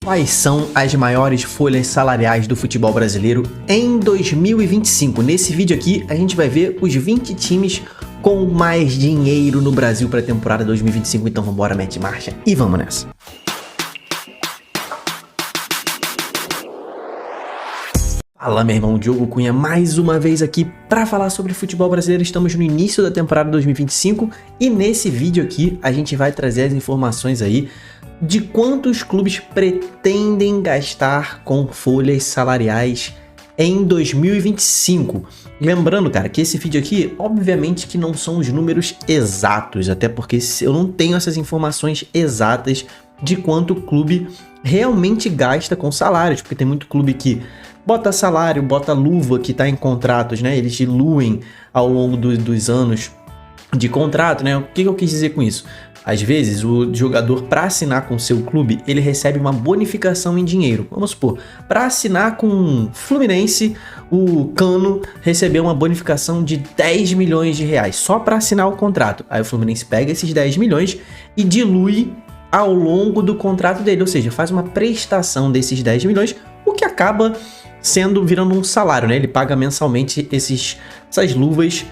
Quais são as maiores folhas salariais do futebol brasileiro em 2025? Nesse vídeo aqui, a gente vai ver os 20 times com mais dinheiro no Brasil para a temporada 2025. Então vambora, mete marcha e vamos nessa! Fala, meu irmão, Diogo Cunha, mais uma vez aqui para falar sobre futebol brasileiro. Estamos no início da temporada 2025 e nesse vídeo aqui a gente vai trazer as informações aí de quantos clubes pretendem gastar com folhas salariais em 2025. Lembrando, cara, que esse vídeo aqui, obviamente que não são os números exatos, até porque eu não tenho essas informações exatas de quanto o clube realmente gasta com salários, porque tem muito clube que bota salário, bota luva que está em contratos, né? Eles diluem ao longo dos anos de contrato, né? O que eu quis dizer com isso? Às vezes, o jogador, para assinar com o seu clube, ele recebe uma bonificação em dinheiro. Vamos supor, para assinar com o Fluminense, o Cano recebeu uma bonificação de 10 milhões de reais, só para assinar o contrato. Aí o Fluminense pega esses 10 milhões e dilui ao longo do contrato dele, ou seja, faz uma prestação desses 10 milhões, o que acaba virando um salário, né? Ele paga mensalmente essas luvas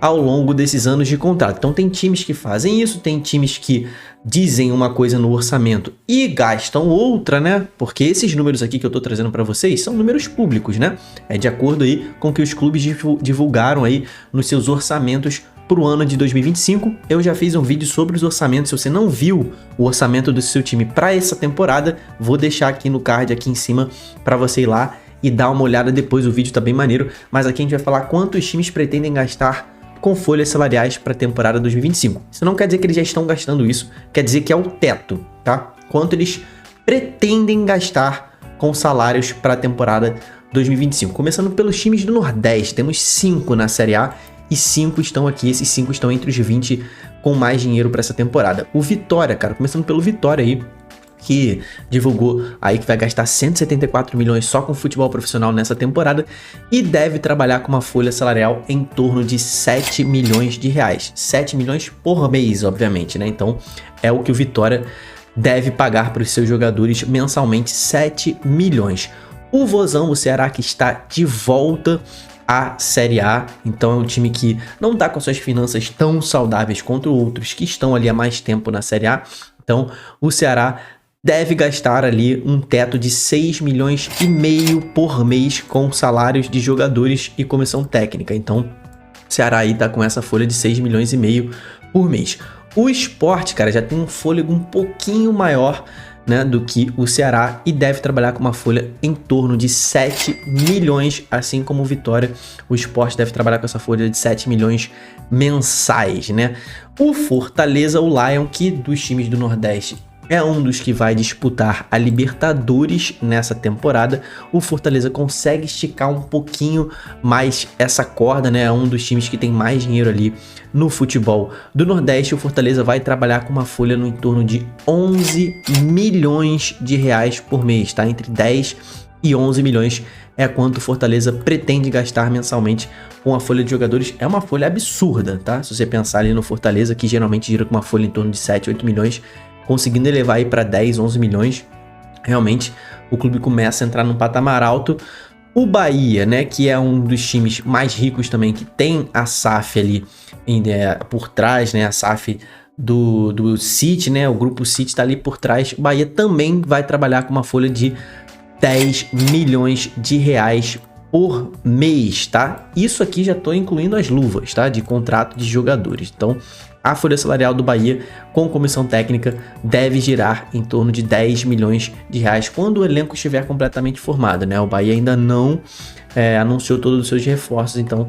ao longo desses anos de contrato. Então tem times que fazem isso, tem times que dizem uma coisa no orçamento e gastam outra, né? Porque esses números aqui que eu tô trazendo para vocês são números públicos, né? É de acordo aí com o que os clubes divulgaram aí nos seus orçamentos para o ano de 2025. Eu já fiz um vídeo sobre os orçamentos. Se você não viu o orçamento do seu time para essa temporada, vou deixar aqui no card aqui em cima para você ir lá e dar uma olhada depois. O vídeo tá bem maneiro, mas aqui a gente vai falar quantos times pretendem gastar com folhas salariais para a temporada 2025. Isso não quer dizer que eles já estão gastando isso, quer dizer que é o teto, tá? Quanto eles pretendem gastar com salários para a temporada 2025. Começando pelos times do Nordeste, temos 5 na Série A e 5 estão aqui, esses 5 estão entre os 20 com mais dinheiro para essa temporada. O Vitória, cara, começando pelo Vitória aí, que divulgou aí que vai gastar 174 milhões só com futebol profissional nessa temporada e deve trabalhar com uma folha salarial em torno de 7 milhões de reais. 7 milhões por mês, obviamente, né? Então é o que o Vitória deve pagar para os seus jogadores mensalmente, 7 milhões. O Vozão, o Ceará, que está de volta à Série A, então é um time que não está com suas finanças tão saudáveis quanto outros que estão ali há mais tempo na Série A. Então o Ceará deve gastar ali um teto de 6 milhões e meio por mês com salários de jogadores e comissão técnica. Então, o Ceará aí tá com essa folha de 6 milhões e meio por mês. O Sport, cara, já tem um fôlego um pouquinho maior, né, do que o Ceará e deve trabalhar com uma folha em torno de 7 milhões, assim como o Vitória. O Sport deve trabalhar com essa folha de 7 milhões mensais, né? O Fortaleza, o Lion, que dos times do Nordeste é um dos que vai disputar a Libertadores nessa temporada. O Fortaleza consegue esticar um pouquinho mais essa corda, né? É um dos times que tem mais dinheiro ali no futebol do Nordeste. O Fortaleza vai trabalhar com uma folha no entorno de 11 milhões de reais por mês, tá? Entre 10 e 11 milhões é quanto o Fortaleza pretende gastar mensalmente com a folha de jogadores. É uma folha absurda, tá? Se você pensar ali no Fortaleza, que geralmente gira com uma folha em torno de 7, 8 milhões, conseguindo elevar aí para 10, 11 milhões, realmente o clube começa a entrar num patamar alto. O Bahia, né, que é um dos times mais ricos também, que tem a SAF ali por trás, né, a SAF do City, né, o grupo City está ali por trás. O Bahia também vai trabalhar com uma folha de 10 milhões de reais por mês, tá? Isso aqui já estou incluindo as luvas, tá, de contrato de jogadores. Então, a folha salarial do Bahia com comissão técnica deve girar em torno de 10 milhões de reais quando o elenco estiver completamente formado, né? O Bahia ainda não anunciou todos os seus reforços, então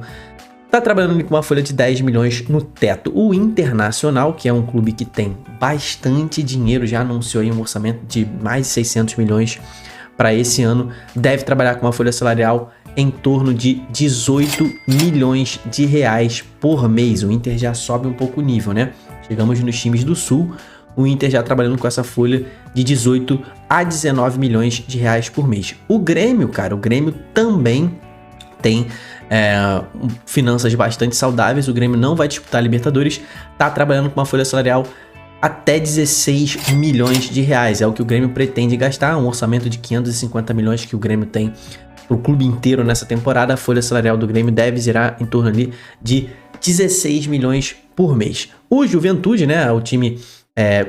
tá trabalhando com uma folha de 10 milhões no teto. O Internacional, que é um clube que tem bastante dinheiro, já anunciou aí um orçamento de mais de 600 milhões para esse ano, deve trabalhar com uma folha salarial em torno de 18 milhões de reais por mês. O Inter já sobe um pouco o nível, né? Chegamos nos times do Sul, o Inter já trabalhando com essa folha de 18 a 19 milhões de reais por mês. O Grêmio, cara, o Grêmio também tem finanças bastante saudáveis. O Grêmio não vai disputar a Libertadores, tá trabalhando com uma folha salarial até 16 milhões de reais. É o que o Grêmio pretende gastar, um orçamento de 550 milhões que o Grêmio tem para o clube inteiro nessa temporada. A folha salarial do Grêmio deve girar em torno ali de 16 milhões por mês. O Juventude, né, o time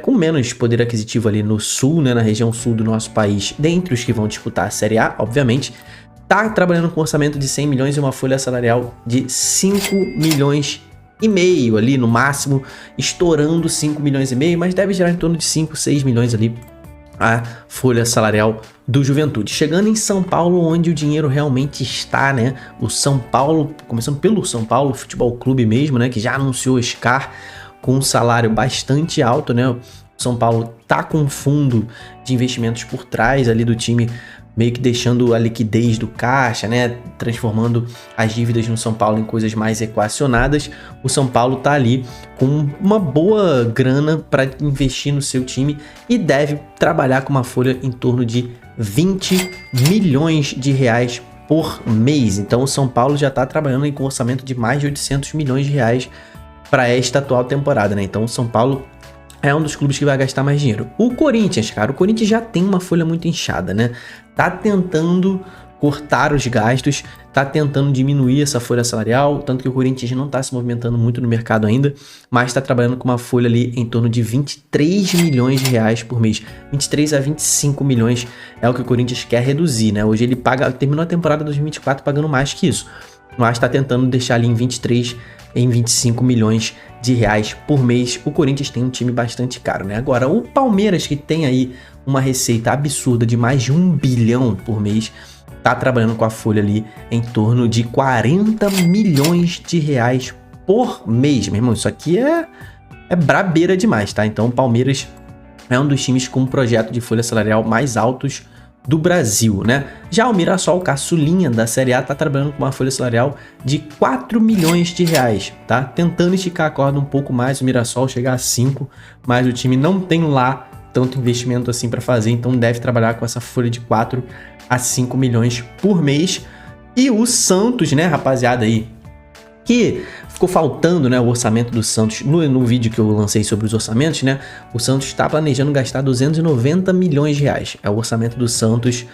com menos poder aquisitivo ali no sul, né, na região sul do nosso país, dentre os que vão disputar a Série A, obviamente, tá trabalhando com um orçamento de 100 milhões e uma folha salarial de 5 milhões e meio ali no máximo, estourando 5 milhões e meio, mas deve gerar em torno de 5, 6 milhões ali a folha salarial do Juventude. Chegando em São Paulo, onde o dinheiro realmente está, né? O São Paulo, começando pelo São Paulo Futebol Clube mesmo, né? Que já anunciou Scar com um salário bastante alto, né? O São Paulo tá com um fundo de investimentos por trás ali do time, meio que deixando a liquidez do caixa, né? Transformando as dívidas no São Paulo em coisas mais equacionadas. O São Paulo tá ali com uma boa grana para investir no seu time e deve trabalhar com uma folha em torno de 20 milhões de reais por mês. Então o São Paulo já tá trabalhando com um orçamento de mais de 800 milhões de reais para esta atual temporada, né? Então o São Paulo é um dos clubes que vai gastar mais dinheiro. O Corinthians, cara, o Corinthians já tem uma folha muito inchada, né? Tá tentando cortar os gastos, tá tentando diminuir essa folha salarial, tanto que o Corinthians não tá se movimentando muito no mercado ainda, mas tá trabalhando com uma folha ali em torno de 23 milhões de reais por mês. 23 a 25 milhões é o que o Corinthians quer reduzir, né? Hoje ele terminou a temporada 2024 pagando mais que isso, mas tá tentando deixar ali em 23 em 25 milhões de reais por mês. O Corinthians tem um time bastante caro, né? Agora, o Palmeiras, que tem aí uma receita absurda de mais de 1 bilhão por mês, tá trabalhando com a folha ali em torno de 40 milhões de reais por mês, meu irmão. Isso aqui é brabeira demais, tá? Então, o Palmeiras é um dos times com um projeto de folha salarial mais altos do Brasil, né? Já o Mirassol, caçulinha da Série A, tá trabalhando com uma folha salarial de 4 milhões de reais, tá? Tentando esticar a corda um pouco mais, o Mirassol chegar a 5, mas o time não tem lá tanto investimento assim para fazer, então deve trabalhar com essa folha de 4 a 5 milhões por mês. E o Santos, né, rapaziada aí, que ficou faltando, né, o orçamento do Santos no vídeo que eu lancei sobre os orçamentos, né? O Santos está planejando gastar 290 milhões de reais. É o orçamento do Santos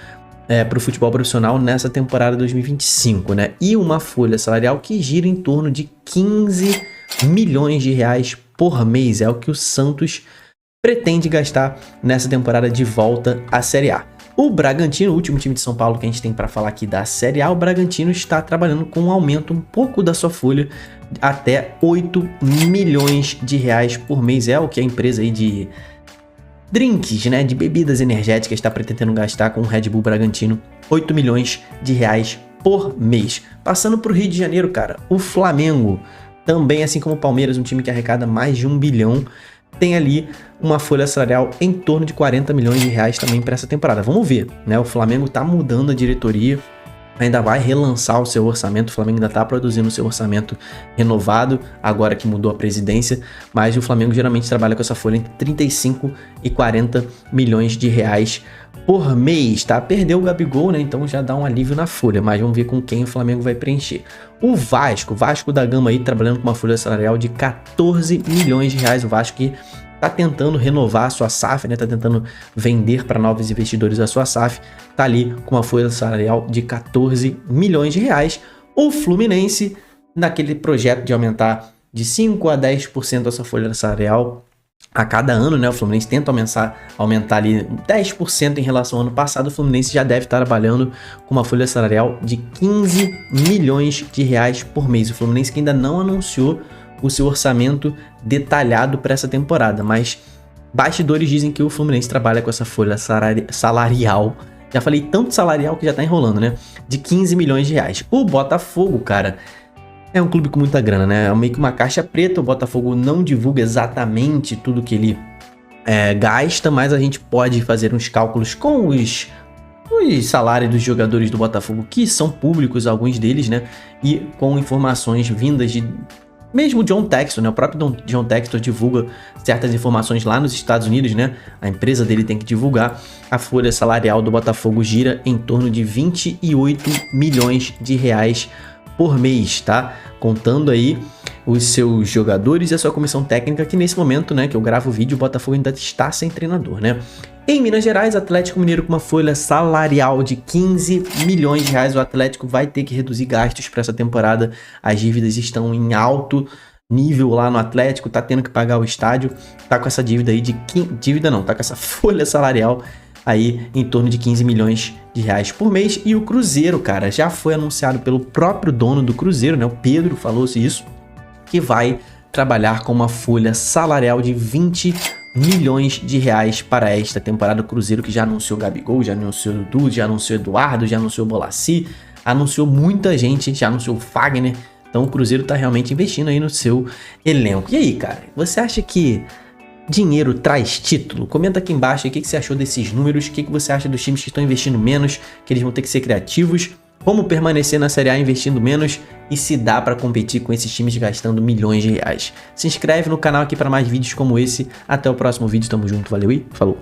para o futebol profissional nessa temporada 2025, né? E uma folha salarial que gira em torno de 15 milhões de reais por mês. É o que o Santos pretende gastar nessa temporada de volta à Série A. O Bragantino, o último time de São Paulo que a gente tem para falar aqui da Série A, o Bragantino está trabalhando com um aumento um pouco da sua folha até 8 milhões de reais por mês. É o que a empresa aí de drinks, né, de bebidas energéticas está pretendendo gastar com o Red Bull Bragantino, 8 milhões de reais por mês. Passando para o Rio de Janeiro, cara, o Flamengo, também assim como o Palmeiras, um time que arrecada mais de 1 bilhão, tem ali uma folha salarial em torno de 40 milhões de reais também para essa temporada. Vamos ver, né? O Flamengo tá mudando a diretoria, ainda vai relançar o seu orçamento, o Flamengo ainda tá produzindo o seu orçamento renovado, agora que mudou a presidência, mas o Flamengo geralmente trabalha com essa folha entre 35 e 40 milhões de reais por mês, tá? Perdeu o Gabigol, né? Então já dá um alívio na folha, mas vamos ver com quem o Flamengo vai preencher. O Vasco da Gama aí trabalhando com uma folha salarial de 14 milhões de reais. O Vasco que tá tentando renovar a sua SAF, né? Tá tentando vender para novos investidores a sua SAF. Tá ali com uma folha salarial de 14 milhões de reais. O Fluminense, naquele projeto de aumentar de 5 a 10% a sua folha salarial a cada ano, né? O Fluminense tenta aumentar ali 10% em relação ao ano passado. O Fluminense já deve estar trabalhando com uma folha salarial de 15 milhões de reais por mês. O Fluminense que ainda não anunciou o seu orçamento detalhado para essa temporada, mas bastidores dizem que o Fluminense trabalha com essa folha salarial, já falei tanto salarial que já tá enrolando, né? De 15 milhões de reais. O Botafogo, cara, é um clube com muita grana, né? É meio que uma caixa preta. O Botafogo não divulga exatamente tudo que ele gasta, mas a gente pode fazer uns cálculos com os salários dos jogadores do Botafogo, que são públicos, alguns deles, né? E com informações vindas de... Mesmo John Textor, né? O próprio John Textor divulga certas informações lá nos Estados Unidos, né? A empresa dele tem que divulgar. A folha salarial do Botafogo gira em torno de 28 milhões de reais por mês, tá? Contando aí os seus jogadores e a sua comissão técnica, que nesse momento, né, que eu gravo o vídeo, o Botafogo ainda está sem treinador, né? Em Minas Gerais, Atlético Mineiro com uma folha salarial de 15 milhões de reais, o Atlético vai ter que reduzir gastos para essa temporada. As dívidas estão em alto nível lá no Atlético, tá tendo que pagar o estádio, tá com essa dívida aí de... tá com essa folha salarial aí em torno de 15 milhões de reais por mês. E o Cruzeiro, cara, já foi anunciado pelo próprio dono do Cruzeiro, né, o Pedro, falou-se isso, que vai trabalhar com uma folha salarial de 20 milhões de reais para esta temporada. O Cruzeiro que já anunciou Gabigol, já anunciou Dudu, já anunciou Eduardo, já anunciou Bolassi, anunciou muita gente, já anunciou Fagner. Então o Cruzeiro tá realmente investindo aí no seu elenco. E aí, cara, você acha que dinheiro traz título? Comenta aqui embaixo o que você achou desses números, o que você acha dos times que estão investindo menos, que eles vão ter que ser criativos, como permanecer na Série A investindo menos e se dá para competir com esses times gastando milhões de reais. Se inscreve no canal aqui para mais vídeos como esse. Até o próximo vídeo, tamo junto, valeu e falou!